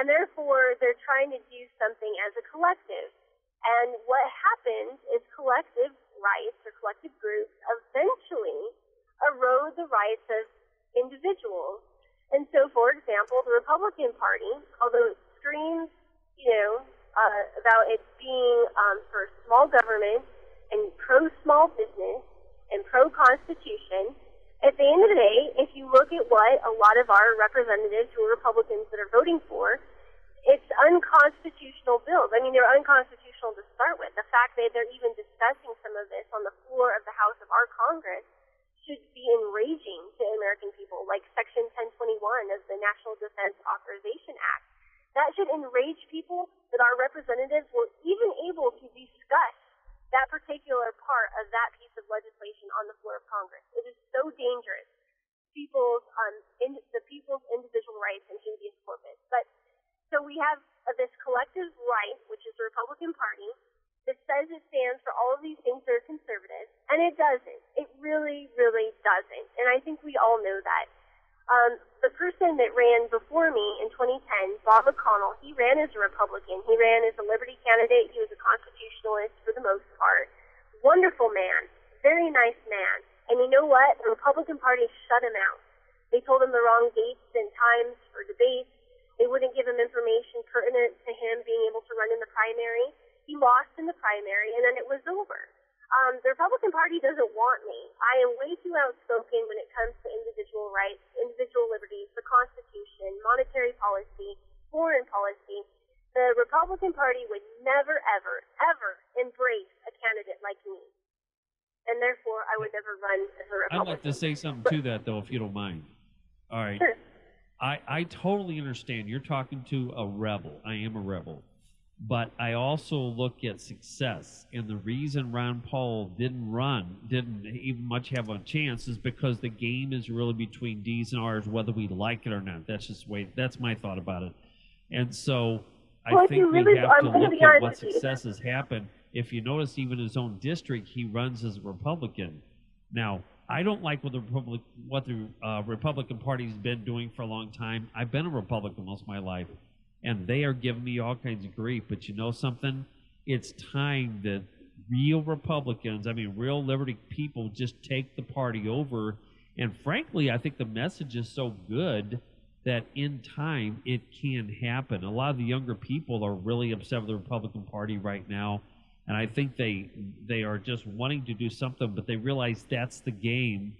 and therefore they're trying to do something as a collective. And what happens is collective rights or collective groups eventually erode the rights of individuals. And so, for example, the Republican Party, although it screams, about it being for small government and pro-small business and pro-constitution, at the end of the day, if you look at what a lot of our representatives who are Republicans that are voting for, it's unconstitutional bills. I mean, they're unconstitutional to start with. The fact that they're even discussing some of this on the floor of the House of our Congress should be enraging to American people, like Section 1021 of the National Defense Authorization Act. That should enrage people that our representatives were even able to discuss that particular part of that piece of legislation on the floor of Congress. It is so dangerous. The people's individual rights and habeas corpus. But so we have this collective right, which is the Republican Party, that says it stands for all of these things that are conservative, and it doesn't. It really, really doesn't. And I think we all know that. The person that ran before me in 2010, Bob McConnell, he ran as a Republican. He ran as a Liberty candidate. He was a constitutionalist for the most part. Wonderful man. Very nice man. And you know what? The Republican Party shut him out. They told him the wrong dates and times for debates. They wouldn't give him information pertinent to him being able to run in the primary. He lost in the primary, and then it was over. The Republican Party doesn't want me. I am way too outspoken when it comes to individual rights, individual liberties, the Constitution, monetary policy, foreign policy. The Republican Party would never, ever, ever embrace a candidate like me. And therefore, I would never run as a Republican. I'd like to say something to that, though, if you don't mind. All right. Sure. I totally understand. You're talking to a rebel. I am a rebel. But I also look at success. And the reason Ron Paul didn't even much have a chance, is because the game is really between D's and R's, whether we like it or not. That's my thought about it. And so I think we have to look at what successes happen. If you notice, even his own district, he runs as a Republican. Now, I don't like what the Republican Party's been doing for a long time. I've been a Republican most of my life, and they are giving me all kinds of grief. But you know something? It's time that real Republicans, real liberty people, just take the party over. And frankly, I think the message is so good that in time it can happen. A lot of the younger people are really upset with the Republican Party right now. And I think they are just wanting to do something, but they realize that's the game.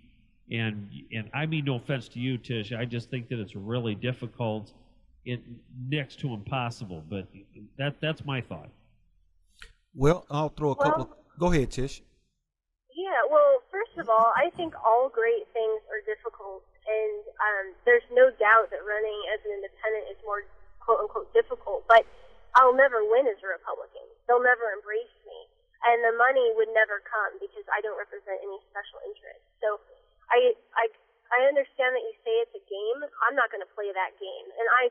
And I mean no offense to you, Tish. I just think that it's really difficult, next to impossible. But that's my thought. Well, I'll throw a couple. Go ahead, Tish. Yeah. Well, first of all, I think all great things are difficult, And there's no doubt that running as an independent is more quote-unquote difficult, but I'll never win as a Republican. They'll never embrace me. And the money would never come because I don't represent any special interest. So I understand that you say it's a game. I'm not going to play that game. And I'm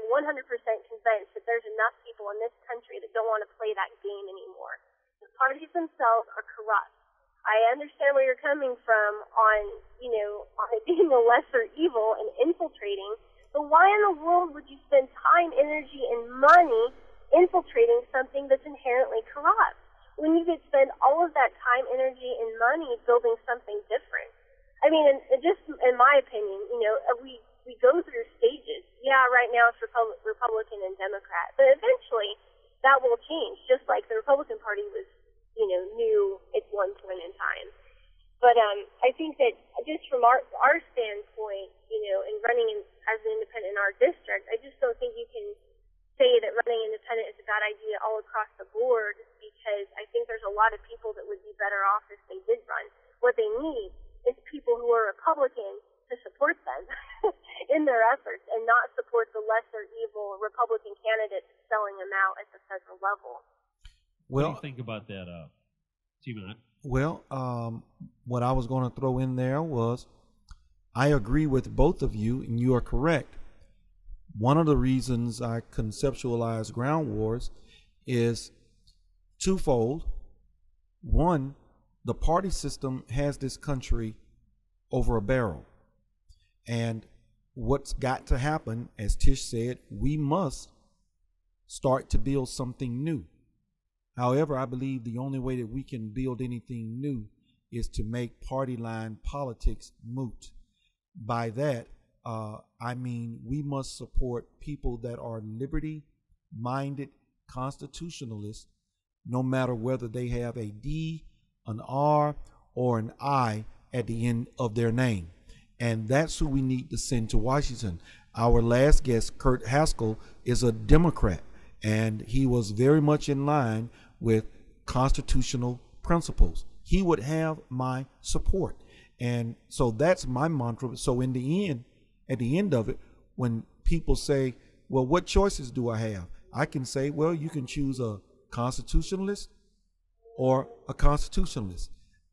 100% convinced that there's enough people in this country that don't want to play that game anymore. The parties themselves are corrupt. I understand where you're coming from on it being a lesser evil and infiltrating, but why in the world would you spend time, energy, and money infiltrating something that's inherently corrupt when you could spend all of that time, energy, and money building something different? I mean, and just in my opinion, we go through stages. Yeah, right now it's Republican and Democrat, but eventually that will change, just like the Republican Party was, new at one point in time. But I think that just from our standpoint, in running as an independent in our district, I just don't think you can say that running independent is a bad idea all across the board, because I think there's a lot of people that would be better off if they did run. What they need is people who are Republican to support them in their efforts and not support the lesser evil Republican candidates selling them out at the federal level. What do you think about that, T-Mac? Well, what I was going to throw in there was, I agree with both of you, and you are correct. One of the reasons I conceptualize ground wars is twofold. One, the party system has this country over a barrel. And what's got to happen, as Tish said, we must start to build something new. However, I believe the only way that we can build anything new is to make party line politics moot. By that, I mean we must support people that are liberty-minded constitutionalists, no matter whether they have a D, an R, or an I at the end of their name. And that's who we need to send to Washington. Our last guest, Kurt Haskell, is a Democrat, and he was very much in line with constitutional principles. He would have my support. And so that's my mantra. So in the end, at the end of it, when people say, well, what choices do I have? I can say, well, you can choose a constitutionalist or a constitutionalist.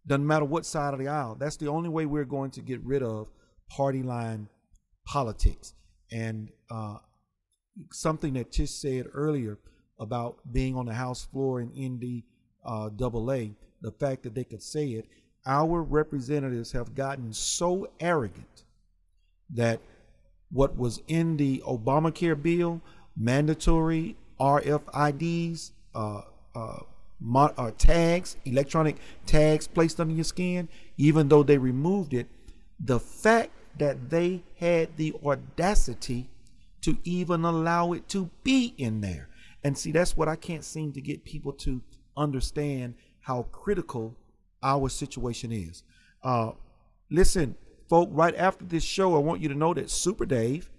Doesn't matter what side of the aisle. That's the only way we're going to get rid of party line politics. And something that Tish said earlier about being on the House floor in NDAA, the fact that they could say it, our representatives have gotten so arrogant that what was in the Obamacare bill, mandatory RFIDs, tags, electronic tags placed under your skin, even though they removed it, the fact that they had the audacity to even allow it to be in there. And see, that's what I can't seem to get people to understand, how critical our situation is. Listen, folk, right after this show, I want you to know that Super Dave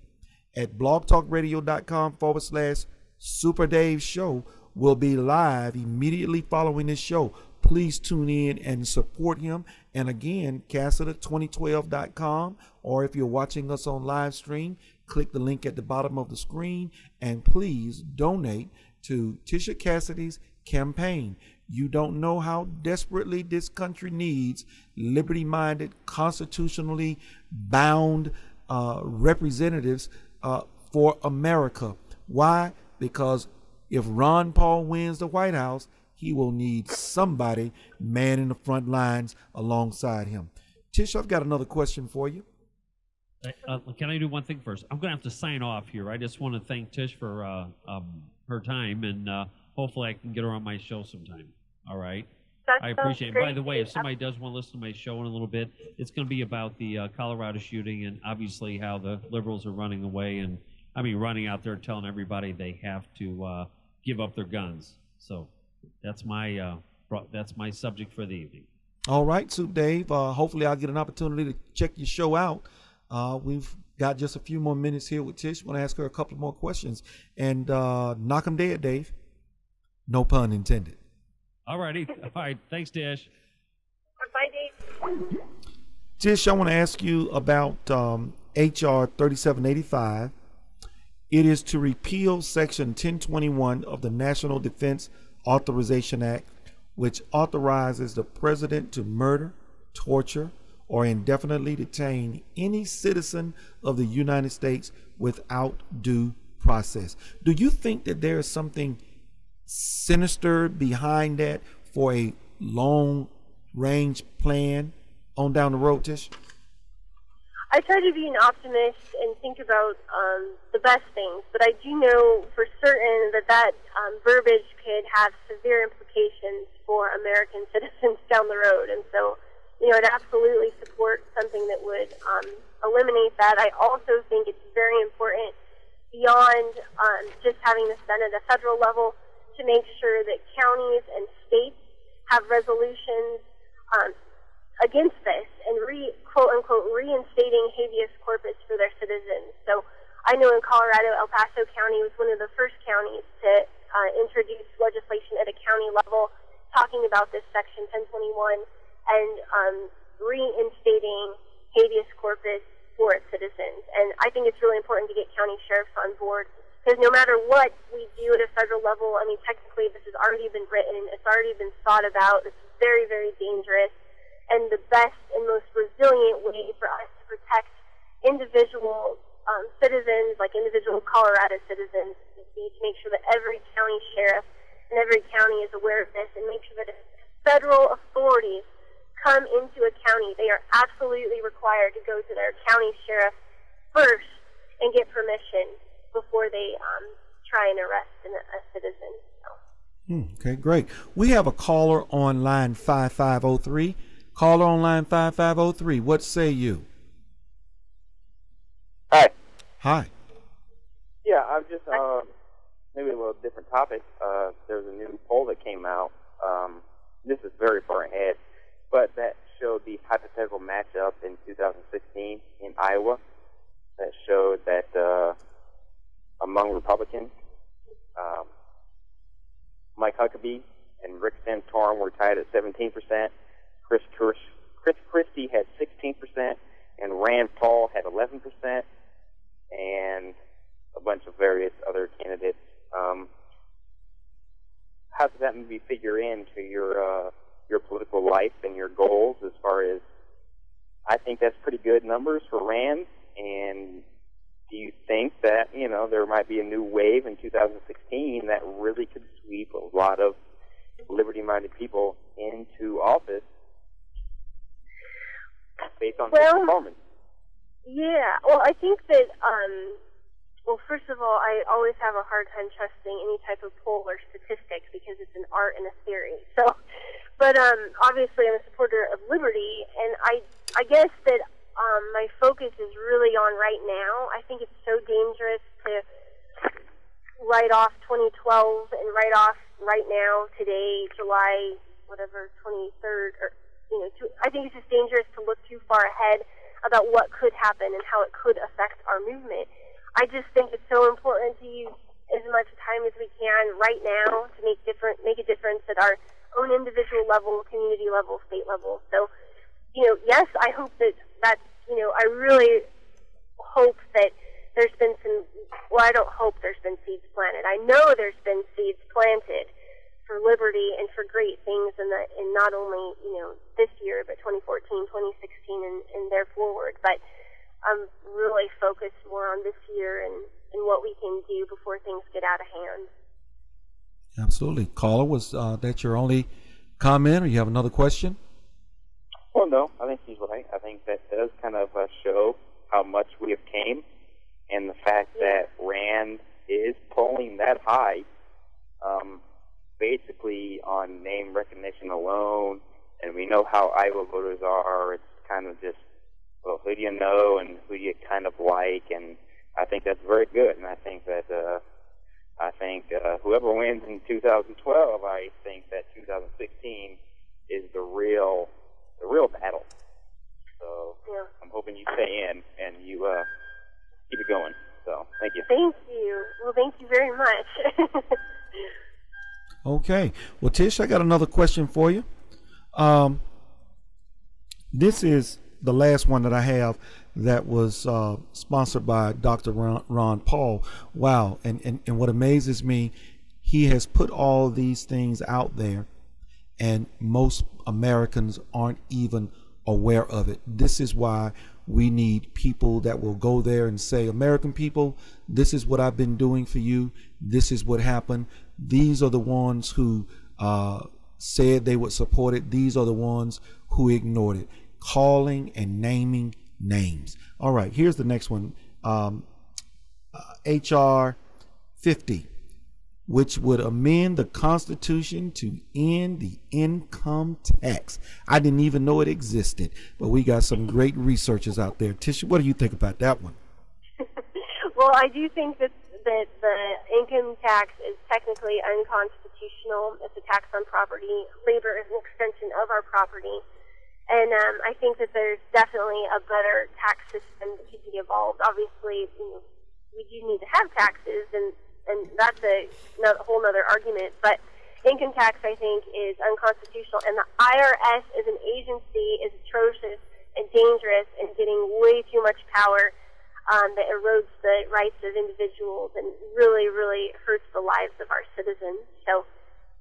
at blogtalkradio.com/Super Dave Show will be live immediately following this show. Please tune in and support him. And again, Casida2012.com, or if you're watching us on live stream, click the link at the bottom of the screen and please donate to Tisha Cassidy's campaign. You don't know how desperately this country needs liberty-minded, constitutionally bound representatives for America. Why? Because if Ron Paul wins the White House, he will need somebody manning the front lines alongside him. Tish, I've got another question for you. Can I do one thing first? I'm going to have to sign off here. I just want to thank Tish for her time, and hopefully I can get her on my show sometime. All right? I appreciate it. By the way, if somebody does want to listen to my show in a little bit, it's going to be about the Colorado shooting and obviously how the liberals are running away and, running out there telling everybody they have to give up their guns. So that's my subject for the evening. All right, Soup Dave. Hopefully I'll get an opportunity to check your show out. We've got just a few more minutes here with Tish. We're going to ask her a couple more questions and knock 'em dead, Dave. No pun intended. All righty. All right. Thanks, Tish. Bye, Dave. Tish, I want to ask you about HR 3785. It is to repeal Section 1021 of the National Defense Authorization Act, which authorizes the president to murder, torture, or indefinitely detain any citizen of the United States without due process. Do you think that there is something sinister behind that for a long-range plan on down the road, Tish? I try to be an optimist and think about the best things, but I do know for certain that verbiage could have severe implications for American citizens down the road. And so, I'd absolutely support something that would eliminate that. I also think it's very important, beyond just having this done at a federal level, to make sure that counties and states have resolutions against this and quote-unquote reinstating habeas corpus for their citizens. So I know in Colorado, El Paso County was one of the first counties to introduce legislation at a county level talking about this Section 1021 and reinstating habeas corpus for its citizens. And I think it's really important to get county sheriffs on board, because no matter what we do at a federal level, I mean, technically this has already been written, it's already been thought about, this is very, very dangerous. And the best and most resilient way for us to protect individual citizens, like individual Colorado citizens, would be to make sure that every county sheriff and every county is aware of this, and make sure that if federal authorities come into a county, they are absolutely required to go to their county sheriff first and get permission before they try and arrest a citizen. So. Okay, great. We have a caller on line 5503. Caller on line 5503. What say you? Hi. Hi. Yeah, I'm just maybe a little different topic. There's a new poll that came out. This is very far ahead, but that showed the hypothetical matchup in 2016 in Iowa. That showed that among Republicans, Mike Huckabee and Rick Santorum were tied at 17%. Chris Christie had 16%, and Rand Paul had 11%, and a bunch of various other candidates. How does that maybe figure into your political life and your goals? As far as, I think that's pretty good numbers for Rand. And do you think that there might be a new wave in 2016 that really could sweep a lot of liberty-minded people into office based on his performance? Yeah, well, I think that, first of all, I always have a hard time trusting any type of poll or statistics because it's an art and a theory. So, but obviously I'm a supporter of liberty, and I guess that my focus is really on right now. I think it's so dangerous to write off 2012 and write off right now, today, July, 23rd, or I think it's just dangerous to look too far ahead about what could happen and how it could affect our movement. I just think it's so important to use as much time as we can right now to make a difference at our own individual level, community level, state level. So, yes, I hope that's I really hope that there's been I don't hope there's been seeds planted. I know there's been seeds planted for liberty and for great things in not only, this year, but 2014, 2016, and there forward. But I'm really focused more on this year and what we can do before things get out of hand. Absolutely. Caller, was that your only comment, or you have another question? Well, no, I think he's right. I think that does kind of show how much we have came, and the fact that Rand is polling that high, basically on name recognition alone, and we know how Iowa voters are. It's kind of just, well, who do you know and who do you kind of like, and I think that's very good. And I think that whoever wins in 2012, I think that 2016 is the real battle. So I'm hoping you stay in and you keep it going. So thank you. Thank you. Well, thank you very much. Okay. Well, Tish, I got another question for you. This is the last one that I have that was sponsored by Dr. Ron Paul. Wow. And what amazes me, he has put all these things out there, and most Americans aren't even aware of it. This is why we need people that will go there and say, American people, this is what I've been doing for you. This is what happened. These are the ones who said they would support it. These are the ones who ignored it. Calling and naming names. All right, here's the next one. HR 50, which would amend the Constitution to end the income tax. I didn't even know it existed, but we got some great researchers out there. Tisha, what do you think about that one? Well, I do think that the income tax is technically unconstitutional. It's a tax on property. Labor is an extension of our property. And I think that there's definitely a better tax system that could be evolved. Obviously, we do need to have taxes, and that's a whole other argument. But income tax, I think, is unconstitutional. And the IRS as an agency is atrocious and dangerous and getting way too much power that erodes the rights of individuals and really, really hurts the lives of our citizens. So,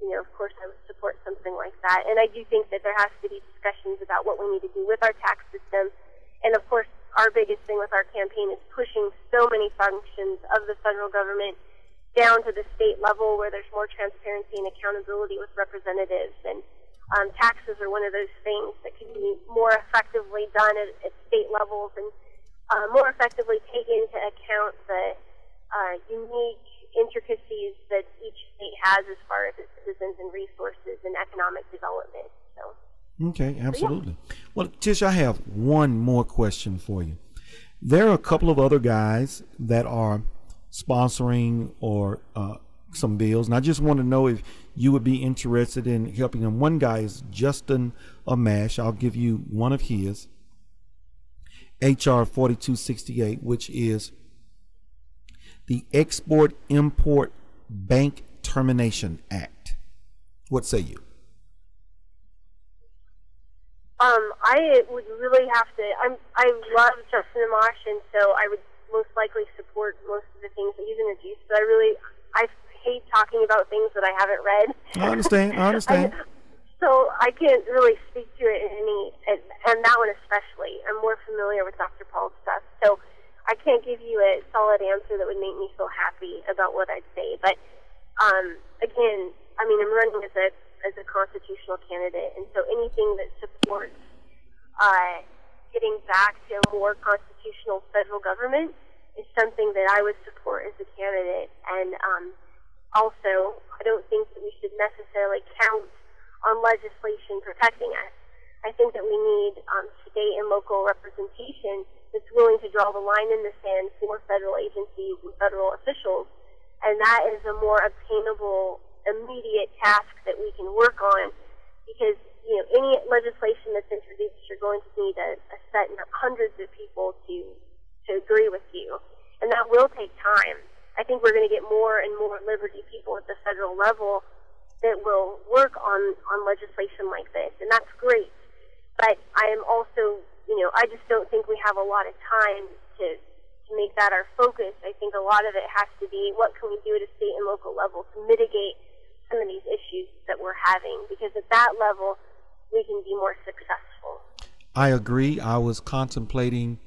of course, I would support something like that. And I do think that there has to be discussions about what we need to do with our tax system. And, of course, our biggest thing with our campaign is pushing so many functions of the federal government down to the state level where there's more transparency and accountability with representatives. And taxes are one of those things that can be more effectively done at state levels and more effectively take into account the unique intricacies that each state has as far as its citizens and resources and economic development. So. Okay, absolutely. Yeah. Well, Tish, I have one more question for you. There are a couple of other guys that are sponsoring or some bills, and I just want to know if you would be interested in helping them. One guy is Justin Amash. I'll give you one of his. HR 4268, which is the Export-Import Bank Termination Act. What say you? I would really have to. I love Justin Amash, and so I would most likely support most of the things that he's introduced. But I hate talking about things that I haven't read. I understand. So I can't really speak to it and that one especially. I'm more familiar with Dr. Paul's stuff, so I can't give you a solid answer that would make me feel happy about what I'd say. But again, I'm running as a constitutional candidate, and so anything that supports getting back to a more constitutional federal government is something that I would support as a candidate. And also, I don't think that we should necessarily count on legislation protecting us. I think that we need state and local representation that's willing to draw the line in the sand for federal agencies and federal officials, and that is a more obtainable, immediate task that we can work on, because any legislation that's introduced, you're going to need a set of hundreds of people to agree with you, and that will take time. I think we're going to get more and more liberty people at the federal level that will work on legislation like this, and that's great. But I am also, I just don't think we have a lot of time to make that our focus. I think a lot of it has to be, what can we do at a state and local level to mitigate some of these issues that we're having, because at that level, we can be more successful. I agree. I was contemplating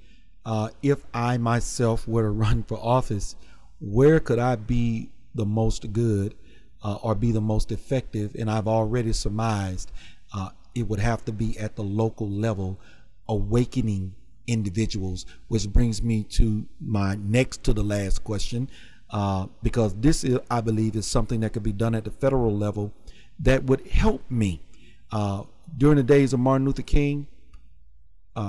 if I myself were to run for office, where could I be the most good or be the most effective? And I've already surmised it would have to be at the local level, awakening individuals, which brings me to my next to the last question, because this is, I believe, is something that could be done at the federal level that would help me. During the days of Martin Luther King,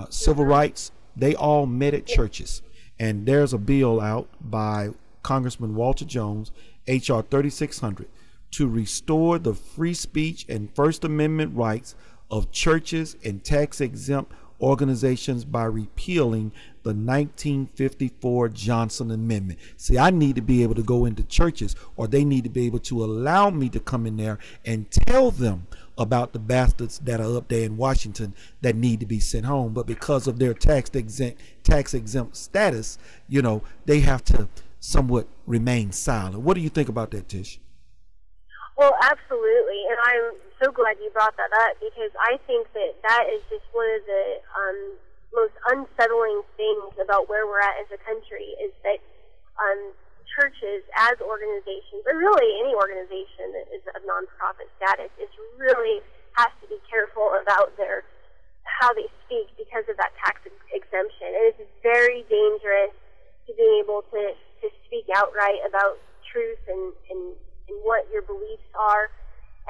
civil rights, they all met at churches. And there's a bill out by Congressman Walter Jones, HR 3600, to restore the free speech and First Amendment rights of churches and tax-exempt organizations by repealing the 1954 Johnson Amendment. See, I need to be able to go into churches, or they need to be able to allow me to come in there and tell them about the bastards that are up there in Washington that need to be sent home. But because of their tax exempt status, you know, they have to somewhat remain silent. What do you think about that, Tish? Well, absolutely, and I'm so glad you brought that up, because I think that is just one of the most unsettling things about where we're at as a country, is that churches as organizations, or really any organization that is of nonprofit status, is really has to be careful about how they speak because of that tax exemption. And it's very dangerous to be able to speak outright about truth and what your beliefs are.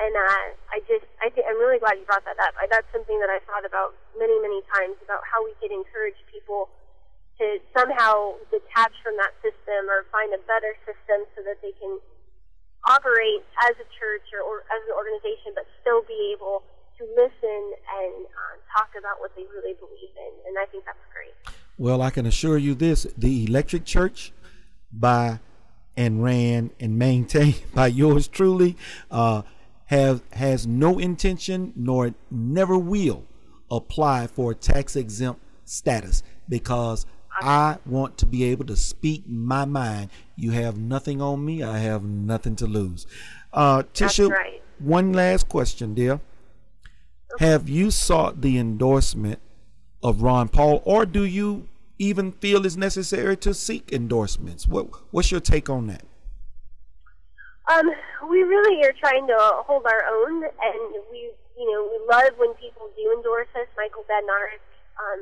And I think I'm really glad you brought that up. That's something that I thought about many, many times, about how we could encourage people to somehow detach from that system or find a better system so that they can operate as a church or as an organization, but still be able to listen and talk about what they really believe in. And I think that's great. Well, I can assure you this: the Electric Church, by and ran and maintained by yours truly, has no intention nor never will apply for tax exempt status, because I want to be able to speak my mind. You have nothing on me. I have nothing to lose. Tisha, right. One last question, dear. Okay. Have you sought the endorsement of Ron Paul, or do you even feel it's necessary to seek endorsements? What's your take on that? We really are trying to hold our own, and we love when people do endorse us. Michael Badnarik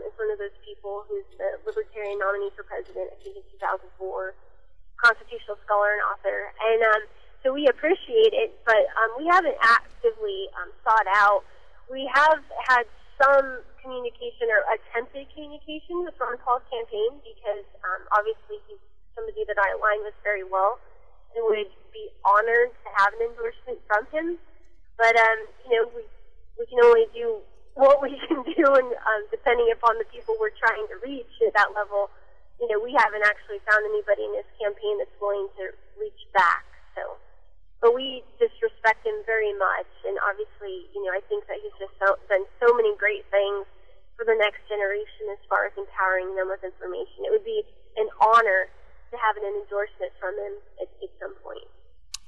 is one of those people who's the Libertarian nominee for president, I think in 2004, constitutional scholar and author. And so we appreciate it, but we haven't actively sought out. We have had some communication or attempted communication with Ron Paul's campaign, because obviously he's somebody that I align with very well and would be honored to have an endorsement from him. But, we can only do what we can do, and depending upon the people we're trying to reach at that level, we haven't actually found anybody in his campaign that's willing to reach back. So, but we just respect him very much, and obviously, I think that he's just done so many great things for the next generation as far as empowering them with information. It would be an honor to have an endorsement from him at some point.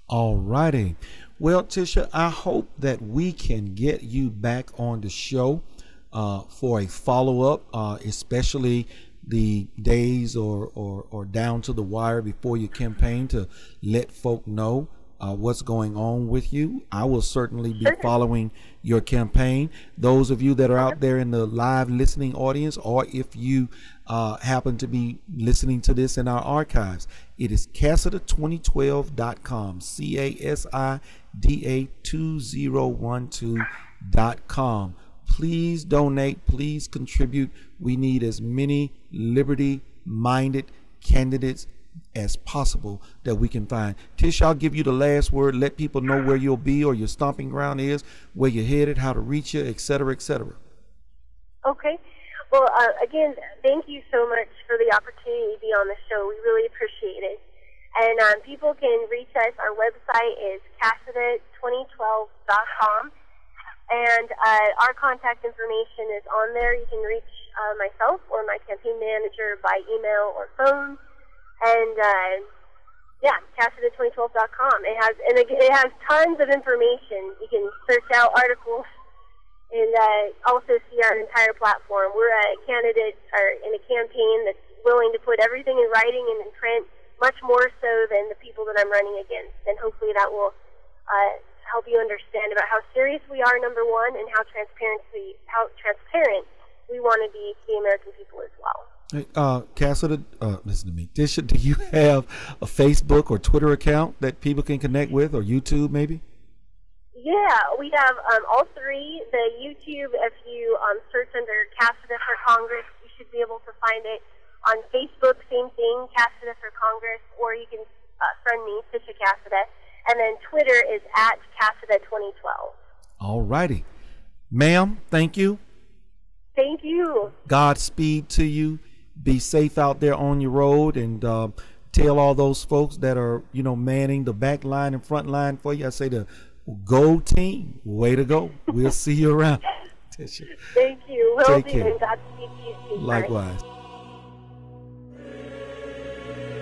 All righty. Well, Tisha, I hope that we can get you back on the show for a follow-up, especially the days or down to the wire before your campaign, to let folk know what's going on with you. I will certainly be following your campaign. Those of you that are out there in the live listening audience, or if you happen to be listening to this in our archives, it is Casida2012.com, CASIDA2012.com. Please donate, please contribute. We need as many liberty-minded candidates as possible that we can find. Tish, I'll give you the last word. Let people know where you'll be, or your stomping ground is, where you're headed, how to reach you, etc., etc. Okay. Well, again, thank you so much for the opportunity to be on the show. We really appreciate it. And people can reach us. Our website is Casida2012.com. And our contact information is on there. You can reach myself or my campaign manager by email or phone. And Casida2012.com. It has tons of information. You can search out articles and also see our entire platform. We're a candidate or in a campaign that's willing to put everything in writing and in print, much more so than the people that I'm running against. And hopefully that will help you understand about how serious we are, number one, and how transparent we want to be to the American people as well. Hey, Casida, listen to me. Tisha, do you have a Facebook or Twitter account that people can connect with, or YouTube maybe? Yeah, we have all three. The YouTube, if you search under Casida for Congress, you should be able to find it. On Facebook, same thing, Casida for Congress, or you can friend me, Tisha Casida. And then Twitter is at Casida2012. All righty. Ma'am, thank you. Thank you. Godspeed to you. Be safe out there on your road, and tell all those folks that are, manning the back line and front line for you. I say the Go team. Way to go. We'll see you around, Tisha. Thank you. Will Take do, care. and Godspeed to you too. Likewise.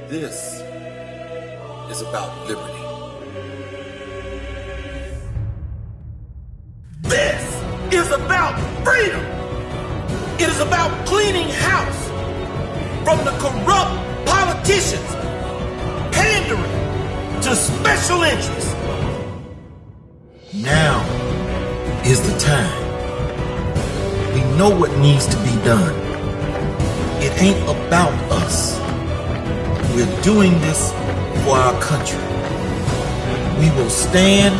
This is about liberty. This is about freedom. It is about cleaning house from the corrupt politicians pandering to special interests. Now is the time. We know what needs to be done. It ain't about us. We're doing this for our country. We will stand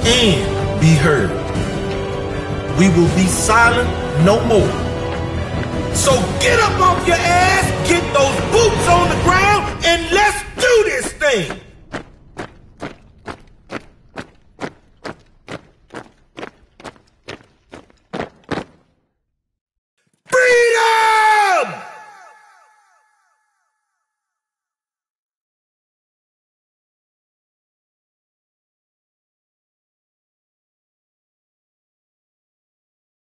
and be heard. We will be silent no more. So get up off your ass, get those boots on the ground, and let's do this thing.